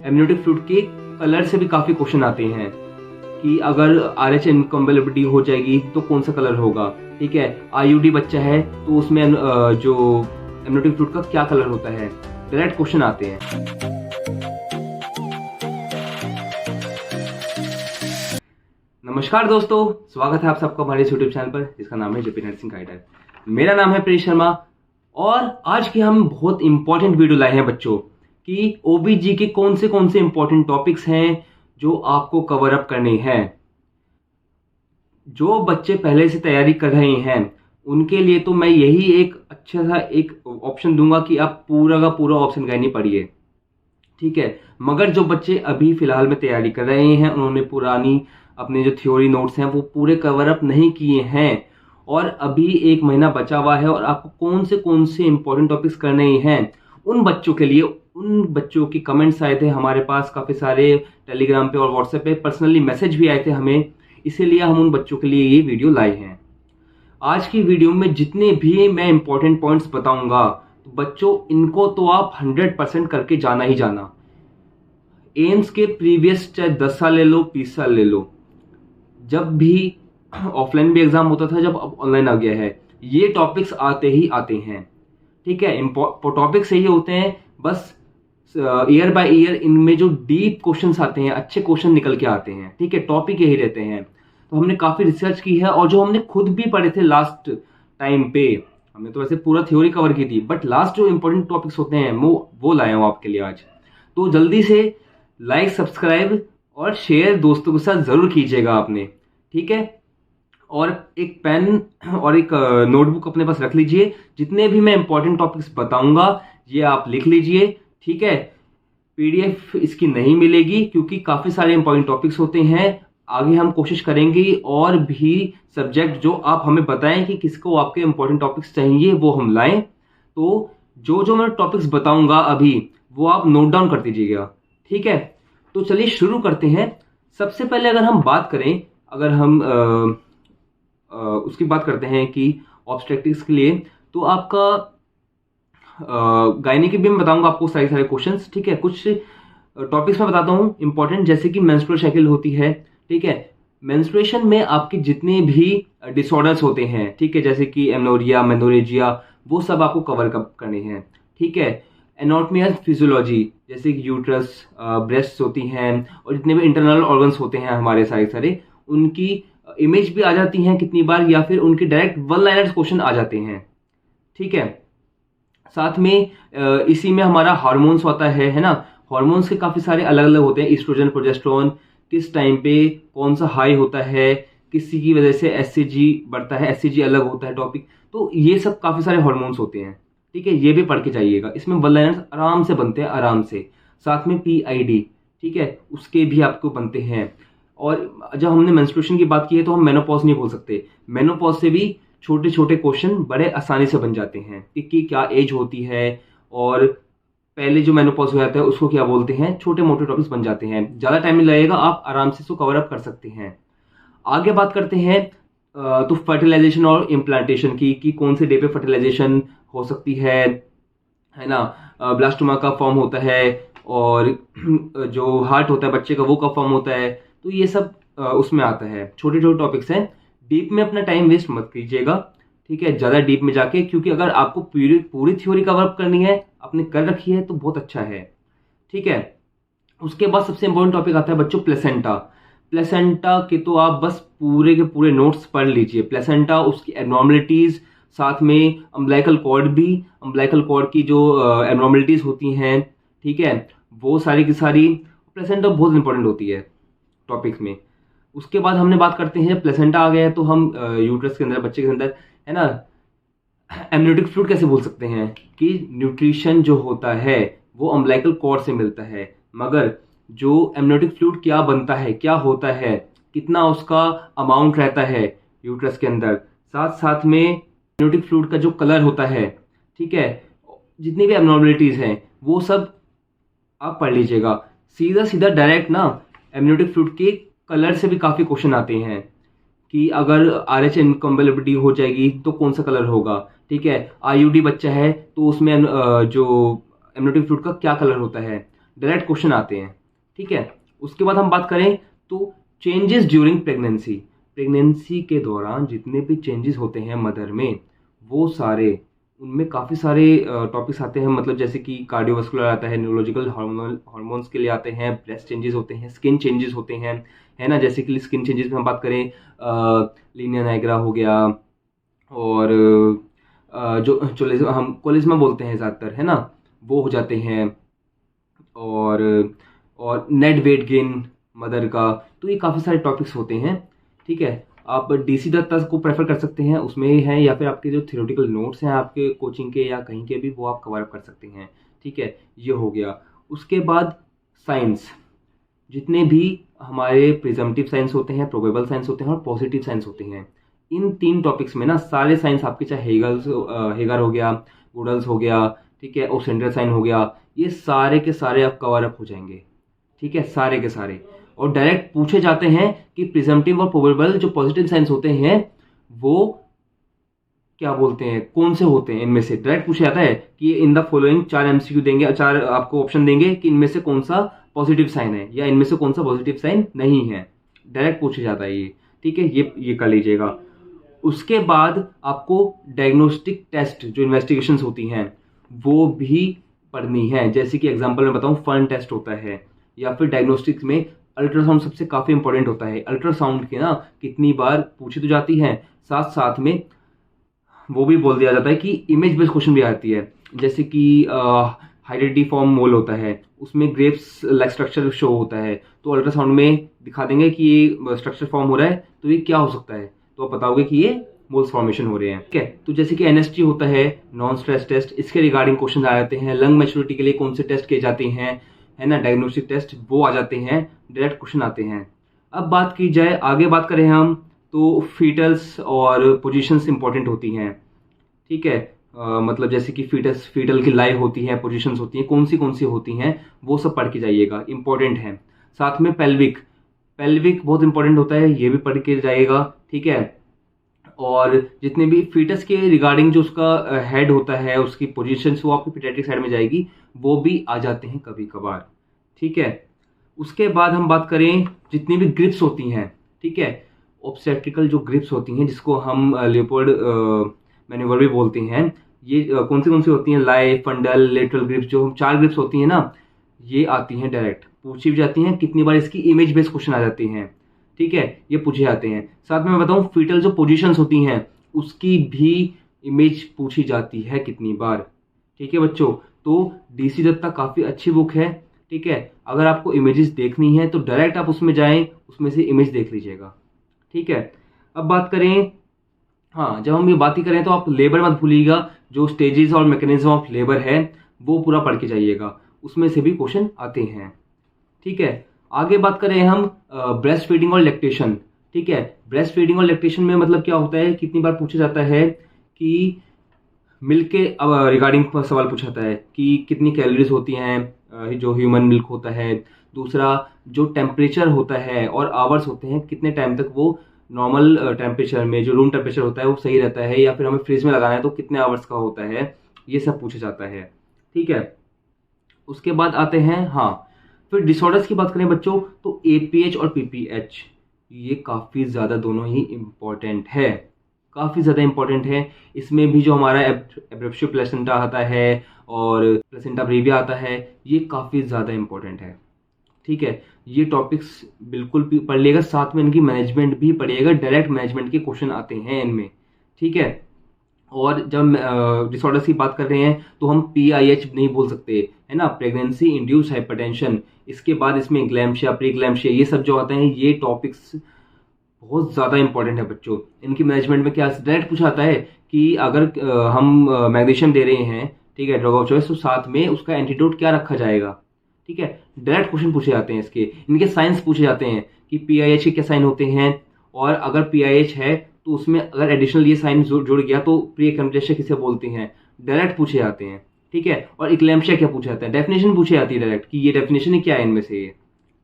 Amniotic fluid के colour से भी काफ़ी क्वेश्चन आते हैं कि अगर RH इनकम्पेटिबिलिटी हो जाएगी तो कौन सा कलर होगा। ठीक है, IUD बच्चा है तो उसमें जो एमनियोटिक फ्लूइड का क्या कलर होता है, डायरेक्ट क्वेश्चन आते हैं। नमस्कार दोस्तों, स्वागत है आप सबका हमारे यूट्यूब चैनल पर जिसका नाम है जेपी नर्सिंग गाइडर। मेरा नाम है प्रेष शर्मा और आज की हम बहुत इंपॉर्टेंट वीडियो लाए हैं बच्चों कि OBG के कौन से इंपॉर्टेंट टॉपिक्स हैं जो आपको कवर अप करने हैं। जो बच्चे पहले से तैयारी कर रहे हैं उनके लिए तो मैं यही एक अच्छा सा एक ऑप्शन दूंगा कि आप पूरा का पूरा ऑप्शन गए नहीं पढ़िए। ठीक है, मगर जो बच्चे अभी फिलहाल में तैयारी कर रहे हैं उन्होंने पुरानी अपने जो थ्योरी नोट्स हैं वो पूरे कवर अप नहीं किए हैं और अभी 1 महीना बचा हुआ है और आपको कौन से इंपॉर्टेंट टॉपिक्स करने हैं, उन बच्चों के लिए, उन बच्चों की कमेंट्स आए थे हमारे पास काफ़ी सारे, टेलीग्राम पे और व्हाट्सएप पे पर्सनली मैसेज भी आए थे हमें, इसीलिए हम उन बच्चों के लिए ये वीडियो लाए हैं। आज की वीडियो में जितने भी मैं इंपॉर्टेंट पॉइंट्स बताऊंगा तो बच्चों इनको तो आप 100% करके जाना ही जाना। एम्स के प्रीवियस चाहे 10 साल ले लो, 20 साल ले लो, जब भी ऑफलाइन भी एग्जाम होता था, जब अब ऑनलाइन आ गया है, ये टॉपिक्स आते ही आते हैं। ठीक है, टॉपिक्स यही होते हैं, बस ईयर बाय ईयर इनमें जो डीप क्वेश्चंस आते हैं, अच्छे क्वेश्चन निकल के आते हैं। ठीक है, टॉपिक यही रहते हैं। तो हमने काफी रिसर्च की है और जो हमने खुद भी पढ़े थे लास्ट टाइम पे, हमने तो वैसे पूरा थ्योरी कवर की थी, बट लास्ट जो इंपॉर्टेंट टॉपिक्स होते हैं वो लाया हूँ आपके लिए आज। तो जल्दी से लाइक, सब्सक्राइब और शेयर दोस्तों के साथ जरूर कीजिएगा आपने। ठीक है, और एक पेन और एक नोटबुक अपने पास रख लीजिए। जितने भी मैं इंपॉर्टेंट टॉपिक्स बताऊंगा ये आप लिख लीजिए। ठीक है, PDF इसकी नहीं मिलेगी क्योंकि काफी सारे इंपॉर्टेंट टॉपिक्स होते हैं। आगे हम कोशिश करेंगे और भी सब्जेक्ट जो आप हमें बताएं कि किसको आपके इंपॉर्टेंट टॉपिक्स चाहिए वो हम लाएं। तो जो मैं टॉपिक्स बताऊंगा अभी वो आप नोट डाउन कर दीजिएगा। ठीक है, तो चलिए शुरू करते हैं। सबसे पहले अगर हम बात करें, अगर हम उसकी बात करते हैं कि ऑब्स्टेट्रिक्स के लिए, तो आपका गायनी के भी मैं बताऊंगा आपको सारे क्वेश्चंस। ठीक है, कुछ टॉपिक्स मैं बताता हूँ इंपॉर्टेंट, जैसे कि मेंस्ट्रुअल साइकिल होती है। ठीक है, मेंस्ट्रुएशन में आपके जितने भी डिसऑर्डर्स होते हैं, ठीक है, जैसे कि एमनोरिया, मेनोरेजिया, वो सब आपको कवर करने हैं। ठीक है, एनाटॉमी एंड फिजियोलॉजी, जैसे कि यूट्रस, ब्रेस्ट होती हैं और जितने भी इंटरनल ऑर्गन्स होते हैं हमारे सारे, उनकी इमेज भी आ जाती हैं कितनी बार, या फिर उनके डायरेक्ट 1 लाइनर क्वेश्चन आ जाते हैं। ठीक है, साथ में इसी में हमारा हार्मोन्स होता है ना। हार्मोन्स के काफी सारे अलग अलग होते हैं, ईस्ट्रोजन, प्रोजेस्टेरोन, किस टाइम पे कौन सा हाई होता है, किसी की वजह से SCG बढ़ता है, SCG अलग होता है टॉपिक। तो ये सब काफी सारे हार्मोन्स होते हैं। ठीक है, ये भी पढ़ के जाइएगा, इसमें 1 लाइनर्स आराम से बनते हैं, आराम से। साथ में PID, ठीक है, उसके भी आपको बनते हैं। और जब हमने मेंस्ट्रुएशन की बात की है तो हम मेनोपॉज नहीं बोल सकते। मेनोपॉज से भी छोटे छोटे क्वेश्चन बड़े आसानी से बन जाते हैं कि क्या एज होती है और पहले जो मेनोपॉज हो जाता है उसको क्या बोलते हैं। छोटे मोटे टॉपिक्स बन जाते हैं, ज्यादा टाइम नहीं लगेगा, आप आराम से इसको कवर अप कर सकते हैं। आगे बात करते हैं तो फर्टिलाइजेशन और इम्प्लांटेशन की, कि कौन से डे पे फर्टिलाइजेशन हो सकती है ना। ब्लास्टोमा का फॉर्म होता है और जो हार्ट होता है बच्चे का वो कब फॉर्म होता है, तो ये सब उसमें आता है। छोटे छोटे टॉपिक्स हैं, डीप में अपना टाइम वेस्ट मत कीजिएगा। ठीक है, ज्यादा डीप में जाके, क्योंकि अगर आपको पूरी थ्योरी कवर अप करनी है, आपने कर रखी है तो बहुत अच्छा है। ठीक है, उसके बाद सबसे इंपॉर्टेंट टॉपिक आता है बच्चों प्लेसेंटा। प्लेसेंटा के तो आप बस पूरे के पूरे नोट्स पढ़ लीजिए। प्लेसेंटा, उसकी एब्नॉर्मलिटीज, साथ में अम्बिलिकल कॉर्ड भी, अम्बिलिकल कॉर्ड की जो एब्नॉर्मलिटीज होती हैं, ठीक है, वो सारी की सारी प्लेसेंटा बहुत इंपॉर्टेंट होती है टॉपिक्स में। उसके बाद हमने बात करते हैं, प्लेसेंटा आ गया है तो हम यूट्रस के अंदर, बच्चे के अंदर, है ना, एमनियोटिक फ्लूइड कैसे बोल सकते हैं कि न्यूट्रिशन जो होता है वो अम्बिलिकल कॉर्ड से मिलता है। मगर जो एमनियोटिक फ्लूइड क्या बनता है, क्या होता है, कितना उसका अमाउंट रहता है यूट्रस के अंदर, साथ साथ में एमनियोटिक फ्लूइड का जो कलर होता है, ठीक है, जितनी भी एब्नॉर्मलिटीज हैं वो सब आप पढ़ लीजिएगा। सीधा सीधा डायरेक्ट ना एमनियोटिक फ्लूइड के कलर से भी काफी क्वेश्चन आते हैं कि अगर RH इनकम्पेटिबिलिटी हो जाएगी तो कौन सा कलर होगा। ठीक है, IUD बच्चा है तो उसमें जो एमनियोटिक फ्लूइड का क्या कलर होता है, डायरेक्ट क्वेश्चन आते हैं, ठीक है। उसके बाद हम बात करें तो चेंजेस ड्यूरिंग प्रेगनेंसी, प्रेगनेंसी के दौरान जितने भी चेंजेस होते हैं मदर में, वो सारे, उनमें काफ़ी सारे टॉपिक्स आते हैं, मतलब जैसे कि कार्डियोवास्कुलर आता है, न्यूरोलॉजिकल हार्मोन्स के लिए आते हैं, ब्रेस्ट चेंजेस होते हैं, स्किन चेंजेस होते हैं, है ना। जैसे कि स्किन चेंजेस में हम बात करें, लीनिया नाइग्रा हो गया, और जो हम कोलिज्मा बोलते हैं ज़्यादातर, है ना, वो हो जाते हैं, और नेट वेट गेन मदर का। तो ये काफ़ी सारे टॉपिक्स होते हैं, ठीक है। आप डीसी दत्ता को प्रेफर कर सकते हैं, उसमें है, या फिर आपके जो थियोरेटिकल नोट्स हैं आपके कोचिंग के या कहीं के भी, वो आप कवर अप कर सकते हैं, ठीक है। ये हो गया। उसके बाद साइंस, जितने भी हमारे प्रिजम्पटिव साइंस होते हैं, प्रोबेबल साइंस होते हैं और पॉजिटिव साइंस होते हैं, इन 3 टॉपिक्स में ना सारे साइंस आपके, चाहे हेगर हो गया, गुडल्स हो गया, ठीक है, और सेंट्रल साइन हो गया, ये सारे के सारे आप कवर अप हो जाएंगे, ठीक है, सारे के सारे। और डायरेक्ट पूछे जाते हैं कि प्रिजम्पटिव और प्रोबेबल जो पॉजिटिव साइंस होते हैं वो क्या बोलते हैं, कौन से होते हैं, इनमें से डायरेक्ट पूछा जाता है कि इन द फॉलोइंग 4 एमसीक्यू देंगे, 4 आपको ऑप्शन देंगे कि इनमें से कौन सा पॉजिटिव साइन है या इनमें से कौन सा पॉजिटिव साइन नहीं है, डायरेक्ट पूछा जाता है ये, ठीक है। ये कर लीजिएगा। उसके बाद आपको डायग्नोस्टिक टेस्ट जो इन्वेस्टिगेशंस होती हैं वो भी पढ़नी है। जैसे कि एग्जांपल में बताऊं, फन टेस्ट होता है, या फिर डायग्नोस्टिक्स में अल्ट्रासाउंड सबसे काफ़ी इंपॉर्टेंट होता है। अल्ट्रासाउंड के ना कितनी बार पूछी तो जाती है, साथ साथ में वो भी बोल दिया जाता है कि इमेज बेस्ड क्वेश्चन भी आती है। जैसे कि हाइड्रेटी फॉर्म मोल होता है, उसमें ग्रेप्स लाइक स्ट्रक्चर शो होता है, तो अल्ट्रासाउंड में दिखा देंगे कि ये स्ट्रक्चर फॉर्म हो रहा है, तो ये क्या हो सकता है, तो आप बताओगे कि ये मोल्स फॉर्मेशन हो रहे हैं, ठीक है। तो जैसे कि एनएसटी होता है, नॉन स्ट्रेस टेस्ट, इसके रिगार्डिंग क्वेश्चन आ जाते हैं। लंग मैच्योरिटी के लिए कौन से टेस्ट किए जाते हैं, है ना, डायग्नोस्टिक टेस्ट, वो आ जाते हैं, डायरेक्ट क्वेश्चन आते हैं। अब बात की जाए, आगे बात करें हम, तो फीटल्स और पोजीशंस इंपॉर्टेंट होती हैं, ठीक है। मतलब जैसे कि फीटल की लाइव होती है, पोजीशंस होती हैं, कौन सी होती हैं, वो सब पढ़ के जाइएगा, इंपॉर्टेंट है। साथ में पेल्विक बहुत इंपॉर्टेंट होता है, ये भी पढ़ के जाइएगा, ठीक है। और जितने भी फीटस के रिगार्डिंग जो उसका हेड होता है, उसकी पोजीशंस, वो आपकी पिटेटिक साइड में जाएगी, वो भी आ जाते हैं कभी कभार, ठीक है। उसके बाद हम बात करें, जितनी भी ग्रिप्स होती हैं, ठीक है, ऑब्स्टेट्रिकल जो ग्रिप्स होती हैं, जिसको हम लियोपोल्ड मैन्यूवर भी बोलते हैं, ये कौन सी होती हैं, लाई, फंडल, लेटरल ग्रिप्स, जो 4 ग्रिप्स होती हैं ना, ये आती हैं, डायरेक्ट पूछी भी जाती हैं। कितनी बार इसकी इमेज बेस्ड क्वेश्चन आ जाती हैं, ठीक है, ये पूछे जाते हैं। साथ में मैं बताऊं, फीटल जो पोजीशंस होती हैं उसकी भी इमेज पूछी जाती है कितनी बार, ठीक है बच्चों। तो डीसी दत्ता काफ़ी अच्छी बुक है, ठीक है। अगर आपको इमेजेस देखनी है तो डायरेक्ट आप उसमें जाएं, उसमें से इमेज देख लीजिएगा, ठीक है। अब बात करें, हाँ, जब हम ये बात ही करें तो आप लेबर मत भूलिएगा, जो स्टेजेस और मैकेनिज्म ऑफ लेबर है वो पूरा पढ़ के जाइएगा, उसमें से भी क्वेश्चन आते हैं, ठीक है। आगे बात करें हम ब्रेस्ट फीडिंग और लैक्टेशन, ठीक है। ब्रेस्ट फीडिंग और लैक्टेशन में मतलब क्या होता है, कितनी बार पूछा जाता है कि मिल्क के रिगार्डिंग सवाल पूछा जाता है कि कितनी कैलोरीज होती हैं जो ह्यूमन मिल्क होता है। दूसरा, जो टेम्परेचर होता है और आवर्स होते हैं, कितने टाइम तक वो नॉर्मल टेम्परेचर में, जो रूम टेम्परेचर होता है, वो सही रहता है, या फिर हमें फ्रिज में लगाना है तो कितने आवर्स का होता है, ये सब पूछा जाता है, ठीक है। उसके बाद आते हैं, हाँ, फिर डिसऑर्डर्स की बात करें बच्चों, तो एपीएच और पीपीएच, ये काफ़ी ज़्यादा दोनों ही इम्पॉर्टेंट है, काफ़ी ज़्यादा इम्पॉर्टेंट है। इसमें भी जो हमारा एब्रेप्शियो प्लेसेंटा आता है और प्लेसेंटा ब्रेविया आता है, ये काफ़ी ज़्यादा इम्पॉर्टेंट है, ठीक है। ये टॉपिक्स बिल्कुल भी पढ़ लिएगा, साथ में इनकी मैनेजमेंट भी पढ़िएगा, डायरेक्ट मैनेजमेंट के क्वेश्चन आते हैं इनमें, ठीक है। और जब डिसऑर्डर्स की बात कर रहे हैं तो हम PIH नहीं बोल सकते, है ना, प्रेगनेंसी इंड्यूस्ड हाइपरटेंशन। इसके बाद इसमें इक्लैम्शिया, प्री इक्लैम्शिया, ये सब जो आते हैं, ये टॉपिक्स बहुत ज़्यादा इंपॉर्टेंट है बच्चों। इनकी मैनेजमेंट में क्या डायरेक्ट पूछा जाता है कि अगर हम मैग्नीशियम दे रहे हैं, ठीक है, ड्रग ऑफ चॉइस, तो साथ में उसका एंटीडोट क्या रखा जाएगा, ठीक है, डायरेक्ट क्वेश्चन पूछे जाते हैं इसके। इनके साइंस पूछे जाते हैं कि PIH के क्या साइन होते हैं, और अगर PIH है तो उसमें अगर एडिशनल ये साइन जुड़ गया तो प्री एक्लैम्शिया किसे बोलते हैं, डायरेक्ट पूछे जाते हैं, ठीक है। और इक्लैम्शिया क्या पूछा जाता है, डेफिनेशन पूछी जाती है डायरेक्ट कि ये डेफिनेशन क्या है इनमें से ये,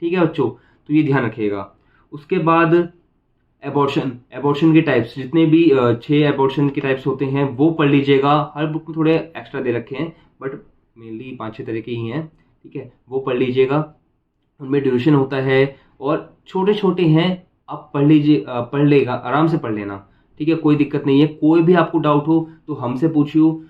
ठीक है बच्चों, तो ये ध्यान रखिएगा। उसके बाद एबॉर्शन के टाइप्स, जितने भी 6 एबॉर्शन के टाइप्स होते हैं वो पढ़ लीजिएगा। हर बुक में थोड़े एक्स्ट्रा दे रखे हैं, बट मेनली 5-6 तरह के ही हैं, ठीक है, वो पढ़ लीजिएगा। उनमें ड्यूरेशन होता है और छोटे छोटे हैं, आप पढ़ लीजिए, पढ़ लेगा, आराम से पढ़ लेना। ठीक है, कोई दिक्कत नहीं है। कोई भी आपको डाउट हो तो हमसे पूछियो।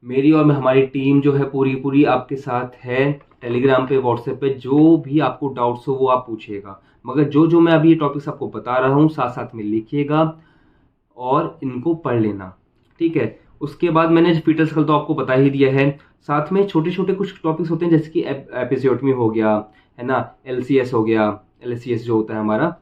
मेरी और हमारी टीम जो है पूरी पूरी आपके साथ है, टेलीग्राम पे, व्हाट्सएप पे, जो भी आपको डाउट्स हो वो आप पूछिएगा। मगर जो जो मैं अभी ये टॉपिक्स आपको बता रहा हूँ साथ साथ में लिखिएगा और इनको पढ़ लेना। ठीक है, उसके बाद मैंने फीटल सर्कल तो आपको बता ही दिया है। साथ में छोटे छोटे कुछ टॉपिक्स होते हैं जैसे कि एपिसियोटमी हो गया, है ना, LCS हो गया, LCS जो होता है हमारा,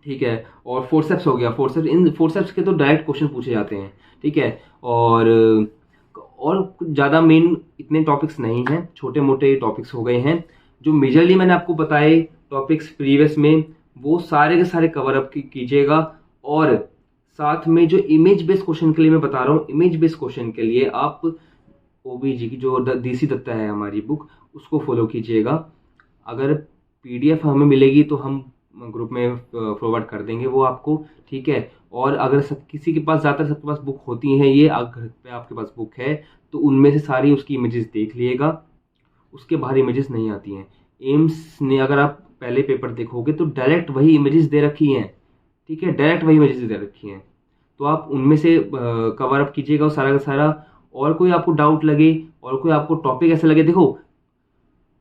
ठीक है, और फोर्सेप्स हो गया। इन फोर्सेप्स के तो डायरेक्ट क्वेश्चन पूछे जाते हैं। ठीक है, और ज़्यादा मेन इतने टॉपिक्स नहीं हैं, छोटे मोटे टॉपिक्स हो गए हैं। जो मेजरली मैंने आपको बताए टॉपिक्स प्रीवियस में, वो सारे के सारे कवर अप कीजिएगा। और साथ में जो इमेज बेस्ड क्वेश्चन के लिए मैं बता रहा हूँ, इमेज बेस्ड क्वेश्चन के लिए आप OBG की जो DC दत्ता है हमारी बुक, उसको फॉलो कीजिएगा। अगर PDF हमें मिलेगी तो हम ग्रुप में फॉरवर्ड कर देंगे वो आपको। ठीक है, और अगर किसी के पास, ज़्यादातर सबके पास बुक होती हैं ये, अगर घर पे आपके पास बुक है तो उनमें से सारी उसकी इमेजेस देख लीजिएगा, उसके बाहर इमेजेस नहीं आती हैं। एम्स ने अगर आप पहले पेपर देखोगे तो डायरेक्ट वही इमेजेस दे रखी हैं। ठीक है, डायरेक्ट वही इमेजेस दे रखी हैं, तो आप उनमें से कवर अप कीजिएगा और सारा का सारा। और कोई आपको डाउट लगे और कोई आपको टॉपिक ऐसा लगे, देखो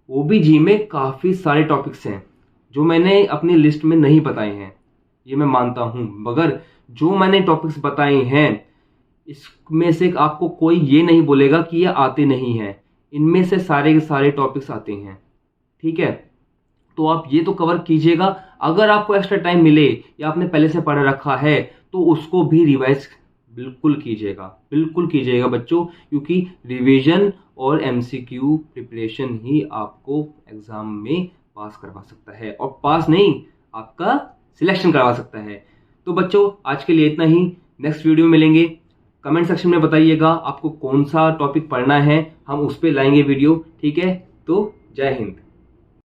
OBG में काफ़ी सारे टॉपिक्स हैं जो मैंने अपनी लिस्ट में नहीं बताए हैं, ये मैं मानता हूँ, मगर जो मैंने टॉपिक्स बताए हैं इसमें से आपको कोई ये नहीं बोलेगा कि ये आते नहीं हैं। इनमें से सारे के सारे टॉपिक्स आते हैं। ठीक है, तो आप ये तो कवर कीजिएगा। अगर आपको एक्स्ट्रा टाइम मिले या आपने पहले से पढ़ रखा है तो उसको भी रिवाइज बिल्कुल कीजिएगा बच्चों, क्योंकि रिवीजन और MCQ प्रिपरेशन ही आपको एग्जाम में पास करवा सकता है, और पास नहीं, आपका सिलेक्शन करवा सकता है। तो बच्चों आज के लिए इतना ही। नेक्स्ट वीडियो में मिलेंगे। कमेंट सेक्शन में बताइएगा आपको कौन सा टॉपिक पढ़ना है, हम उस पर लाएंगे वीडियो। ठीक है, तो जय हिंद।